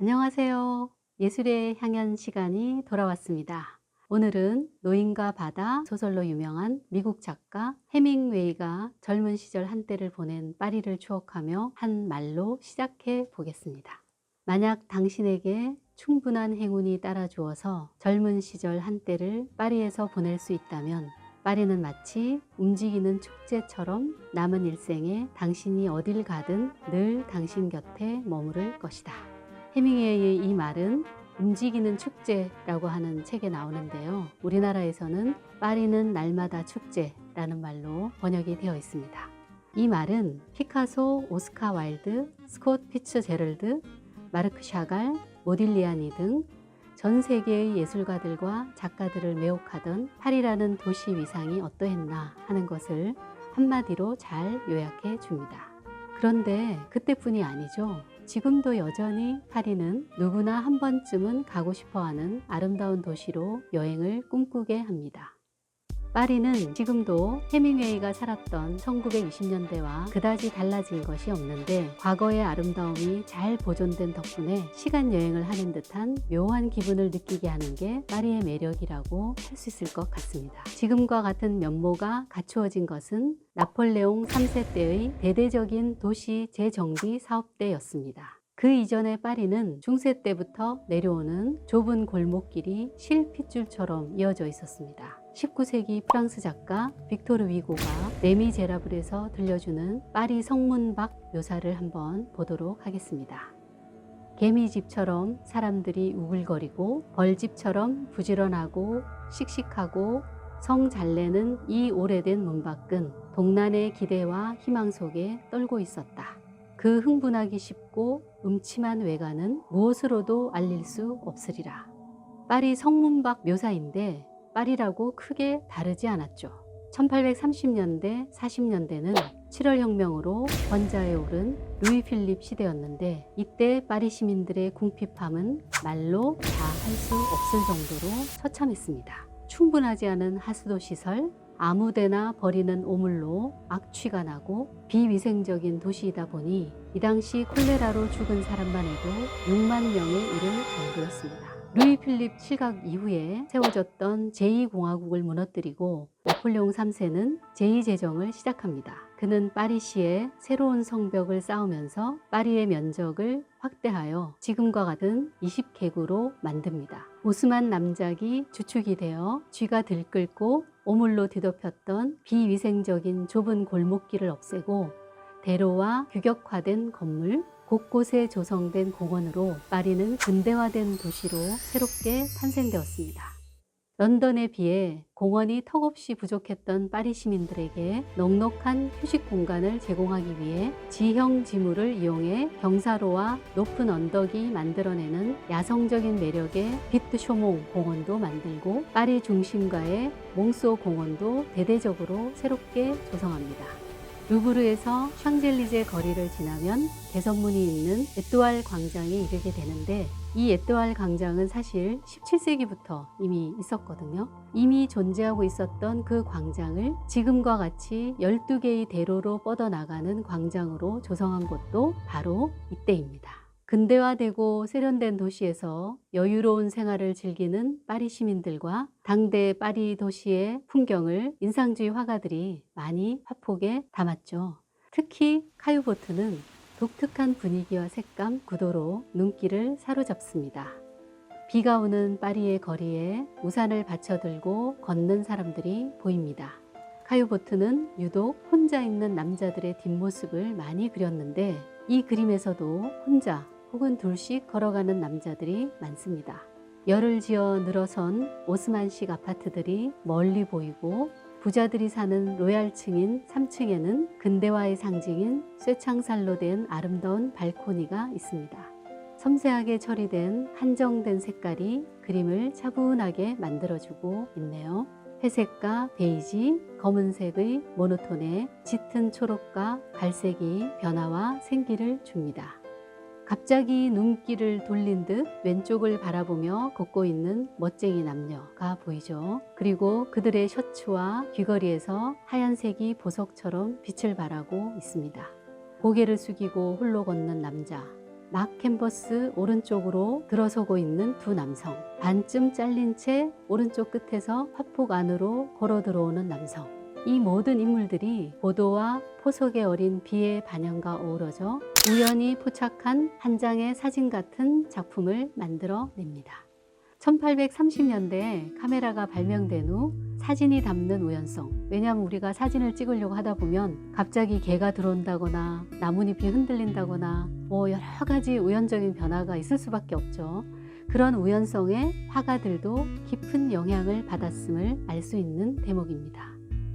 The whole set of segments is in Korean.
안녕하세요. 예술의 향연 시간이 돌아왔습니다. 오늘은 노인과 바다 소설로 유명한 미국 작가 해밍웨이가 젊은 시절 한때를 보낸 파리를 추억하며 한 말로 시작해 보겠습니다. 만약 당신에게 충분한 행운이 따라주어서 젊은 시절 한때를 파리에서 보낼 수 있다면 파리는 마치 움직이는 축제처럼 남은 일생에 당신이 어딜 가든 늘 당신 곁에 머무를 것이다. 해밍웨이의 이 말은 움직이는 축제라고 하는 책에 나오는데요. 우리나라에서는 파리는 날마다 축제라는 말로 번역이 되어 있습니다. 이 말은 피카소, 오스카 와일드, 스콧 피츠제럴드, 마르크 샤갈, 모딜리아니 등 전 세계의 예술가들과 작가들을 매혹하던 파리라는 도시 위상이 어떠했나 하는 것을 한마디로 잘 요약해 줍니다. 그런데 그때뿐이 아니죠. 지금도 여전히 파리는 누구나 한 번쯤은 가고 싶어하는 아름다운 도시로 여행을 꿈꾸게 합니다. 파리는 지금도 해밍웨이가 살았던 1920년대와 그다지 달라진 것이 없는데 과거의 아름다움이 잘 보존된 덕분에 시간 여행을 하는 듯한 묘한 기분을 느끼게 하는 게 파리의 매력이라고 할 수 있을 것 같습니다. 지금과 같은 면모가 갖추어진 것은 나폴레옹 3세 때의 대대적인 도시 재정비 사업 때였습니다. 그 이전의 파리는 중세 때부터 내려오는 좁은 골목길이 실핏줄처럼 이어져 있었습니다. 19세기 프랑스 작가 빅토르 위고가 레미제라블에서 들려주는 파리 성문 밖 묘사를 한번 보도록 하겠습니다. 개미집처럼 사람들이 우글거리고 벌집처럼 부지런하고 씩씩하고 성 잘 내는 이 오래된 문 밖은 동난의 기대와 희망 속에 떨고 있었다. 그 흥분하기 쉽고 음침한 외관은 무엇으로도 알릴 수 없으리라. 파리 성문 밖 묘사인데 파리라고 크게 다르지 않았죠. 1830년대, 40년대는 7월 혁명으로 권좌에 오른 루이 필립 시대였는데 이때 파리 시민들의 궁핍함은 말로 다 할 수 없을 정도로 처참했습니다. 충분하지 않은 하수도 시설, 아무데나 버리는 오물로 악취가 나고 비위생적인 도시이다 보니 이 당시 콜레라로 죽은 사람만 해도 6만 명에 이를 정도였습니다. 루이 필립 칠각 이후에 세워졌던 제2공화국을 무너뜨리고 나폴레옹 3세는 제2제정을 시작합니다. 그는 파리시에 새로운 성벽을 쌓으면서 파리의 면적을 확대하여 지금과 같은 20개구로 만듭니다. 오스만 남작이 주축이 되어 쥐가 들끓고 오물로 뒤덮였던 비위생적인 좁은 골목길을 없애고 대로와 규격화된 건물, 곳곳에 조성된 공원으로 파리는 근대화된 도시로 새롭게 탄생되었습니다. 런던에 비해 공원이 턱없이 부족했던 파리 시민들에게 넉넉한 휴식 공간을 제공하기 위해 지형 지물을 이용해 경사로와 높은 언덕이 만들어내는 야성적인 매력의 비트 쇼몽 공원도 만들고 파리 중심가의 몽소 공원도 대대적으로 새롭게 조성합니다. 루브르에서 샹젤리제 거리를 지나면 개선문이 있는 에뚜알 광장에 이르게 되는데 이 에뚜알 광장은 사실 17세기부터 이미 있었거든요. 이미 존재하고 있었던 그 광장을 지금과 같이 12개의 대로로 뻗어나가는 광장으로 조성한 곳도 바로 이때입니다. 근대화되고 세련된 도시에서 여유로운 생활을 즐기는 파리 시민들과 당대 파리 도시의 풍경을 인상주의 화가들이 많이 화폭에 담았죠. 특히 카유보트는 독특한 분위기와 색감, 구도로 눈길을 사로잡습니다. 비가 오는 파리의 거리에 우산을 받쳐들고 걷는 사람들이 보입니다. 카유보트는 유독 혼자 있는 남자들의 뒷모습을 많이 그렸는데 이 그림에서도 혼자 혹은 둘씩 걸어가는 남자들이 많습니다. 열을 지어 늘어선 오스만식 아파트들이 멀리 보이고 부자들이 사는 로얄층인 3층에는 근대화의 상징인 쇠창살로 된 아름다운 발코니가 있습니다. 섬세하게 처리된 한정된 색깔이 그림을 차분하게 만들어주고 있네요. 회색과 베이지, 검은색의 모노톤에 짙은 초록과 갈색이 변화와 생기를 줍니다. 갑자기 눈길을 돌린 듯 왼쪽을 바라보며 걷고 있는 멋쟁이 남녀가 보이죠. 그리고 그들의 셔츠와 귀걸이에서 하얀색이 보석처럼 빛을 발하고 있습니다. 고개를 숙이고 홀로 걷는 남자, 막 캔버스 오른쪽으로 들어서고 있는 두 남성, 반쯤 잘린 채 오른쪽 끝에서 화폭 안으로 걸어 들어오는 남성. 이 모든 인물들이 보도와 포석에 어린 비의 반영과 어우러져 우연히 포착한 한 장의 사진 같은 작품을 만들어냅니다. 1830년대에 카메라가 발명된 후 사진이 담는 우연성. 왜냐하면 우리가 사진을 찍으려고 하다 보면 갑자기 개가 들어온다거나 나뭇잎이 흔들린다거나 여러 가지 우연적인 변화가 있을 수밖에 없죠. 그런 우연성에 화가들도 깊은 영향을 받았음을 알 수 있는 대목입니다.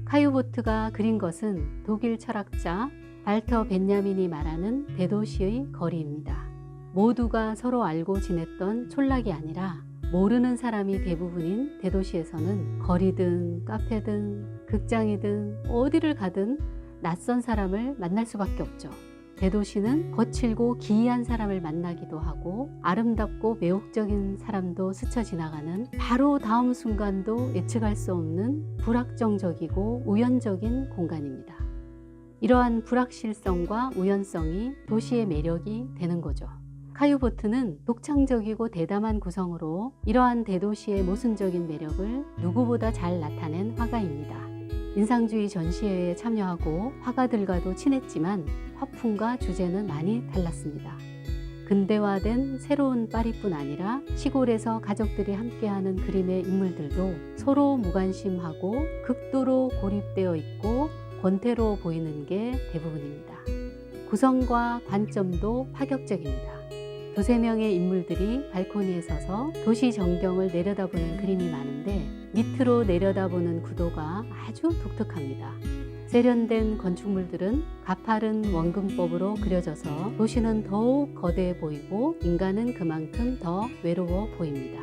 카유보트가 그린 것은 독일 철학자 발터 벤야민이 말하는 대도시의 거리입니다. 모두가 서로 알고 지냈던 촌락이 아니라 모르는 사람이 대부분인 대도시에서는 거리든 카페든 극장이든 어디를 가든 낯선 사람을 만날 수밖에 없죠. 대도시는 거칠고 기이한 사람을 만나기도 하고 아름답고 매혹적인 사람도 스쳐 지나가는 바로 다음 순간도 예측할 수 없는 불확정적이고 우연적인 공간입니다. 이러한 불확실성과 우연성이 도시의 매력이 되는 거죠. 카유보트는 독창적이고 대담한 구성으로 이러한 대도시의 모순적인 매력을 누구보다 잘 나타낸 화가입니다. 인상주의 전시회에 참여하고 화가들과도 친했지만 화풍과 주제는 많이 달랐습니다. 근대화된 새로운 파리뿐 아니라 시골에서 가족들이 함께하는 그림의 인물들도 서로 무관심하고 극도로 고립되어 있고 권태로워 보이는 게 대부분입니다. 구성과 관점도 파격적입니다. 두세 명의 인물들이 발코니에 서서 도시 전경을 내려다보는 그림이 많은데 밑으로 내려다보는 구도가 아주 독특합니다. 세련된 건축물들은 가파른 원근법으로 그려져서 도시는 더욱 거대해 보이고 인간은 그만큼 더 외로워 보입니다.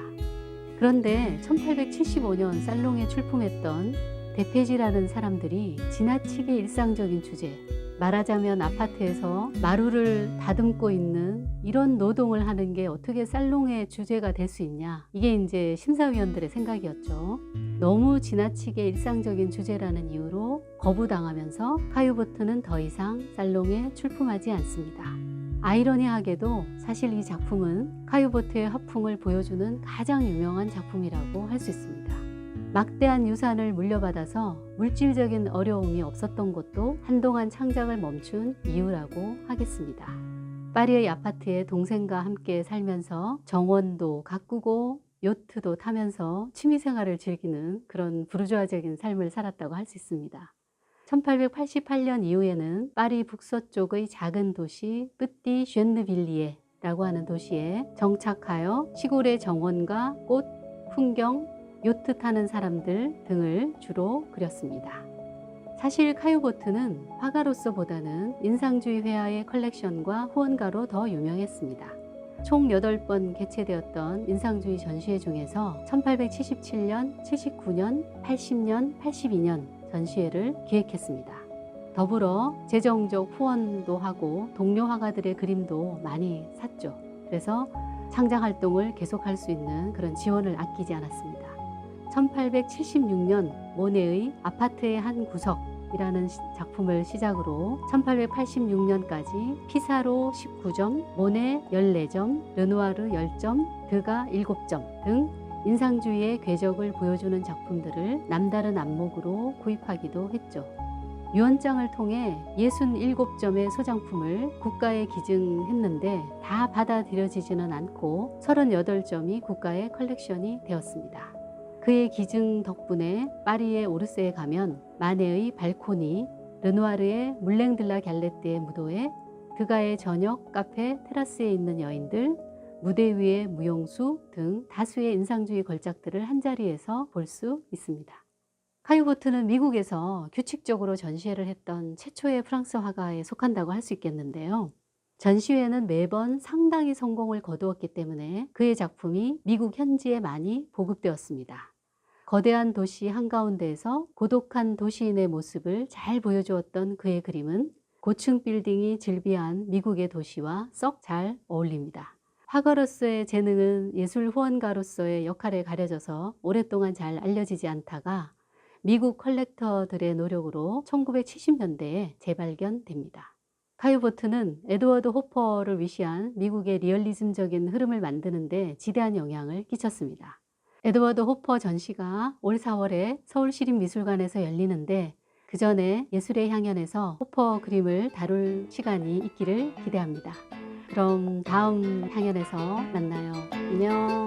그런데 1875년 살롱에 출품했던 데페지라는 사람들이 지나치게 일상적인 주제, 말하자면 아파트에서 마루를 다듬고 있는 이런 노동을 하는 게 어떻게 살롱의 주제가 될 수 있냐. 이게 이제 심사위원들의 생각이었죠. 너무 지나치게 일상적인 주제라는 이유로 거부당하면서 카유보트는 더 이상 살롱에 출품하지 않습니다. 아이러니하게도 사실 이 작품은 카유보트의 화풍을 보여주는 가장 유명한 작품이라고 할 수 있습니다. 막대한 유산을 물려받아서 물질적인 어려움이 없었던 것도 한동안 창작을 멈춘 이유라고 하겠습니다. 파리의 아파트에 동생과 함께 살면서 정원도 가꾸고 요트도 타면서 취미생활을 즐기는 그런 부르주아적인 삶을 살았다고 할 수 있습니다. 1888년 이후에는 파리 북서쪽의 작은 도시 뿌띠 쉔느빌리에라고 하는 도시에 정착하여 시골의 정원과 꽃, 풍경, 요트 타는 사람들 등을 주로 그렸습니다. 사실 카유보트는 화가로서보다는 인상주의 회화의 컬렉션과 후원가로 더 유명했습니다. 총 8번 개최되었던 인상주의 전시회 중에서 1877년, 79년, 80년, 82년 전시회를 기획했습니다. 더불어 재정적 후원도 하고 동료 화가들의 그림도 많이 샀죠. 그래서 창작 활동을 계속할 수 있는 그런 지원을 아끼지 않았습니다. 1876년 모네의 아파트의 한 구석이라는 작품을 시작으로 1886년까지 피사로 19점, 모네 14점, 르누아르 10점, 드가 7점 등 인상주의의 궤적을 보여주는 작품들을 남다른 안목으로 구입하기도 했죠. 유언장을 통해 67점의 소장품을 국가에 기증했는데 다 받아들여지지는 않고 38점이 국가의 컬렉션이 되었습니다. 그의 기증 덕분에 파리의 오르세에 가면 마네의 발코니, 르누아르의 물랭들라 갤레트의 무도회, 드가의 저녁 카페 테라스에 있는 여인들, 무대 위의 무용수 등 다수의 인상주의 걸작들을 한자리에서 볼 수 있습니다. 카유보트는 미국에서 규칙적으로 전시회를 했던 최초의 프랑스 화가에 속한다고 할 수 있겠는데요. 전시회는 매번 상당히 성공을 거두었기 때문에 그의 작품이 미국 현지에 많이 보급되었습니다. 거대한 도시 한가운데에서 고독한 도시인의 모습을 잘 보여주었던 그의 그림은 고층 빌딩이 즐비한 미국의 도시와 썩 잘 어울립니다. 화가로서의 재능은 예술 후원가로서의 역할에 가려져서 오랫동안 잘 알려지지 않다가 미국 컬렉터들의 노력으로 1970년대에 재발견됩니다. 카유보트는 에드워드 호퍼를 위시한 미국의 리얼리즘적인 흐름을 만드는데 지대한 영향을 끼쳤습니다. 에드워드 호퍼 전시가 올 4월에 서울시립미술관에서 열리는데 그 전에 예술의 향연에서 호퍼 그림을 다룰 시간이 있기를 기대합니다. 그럼 다음 향연에서 만나요. 안녕.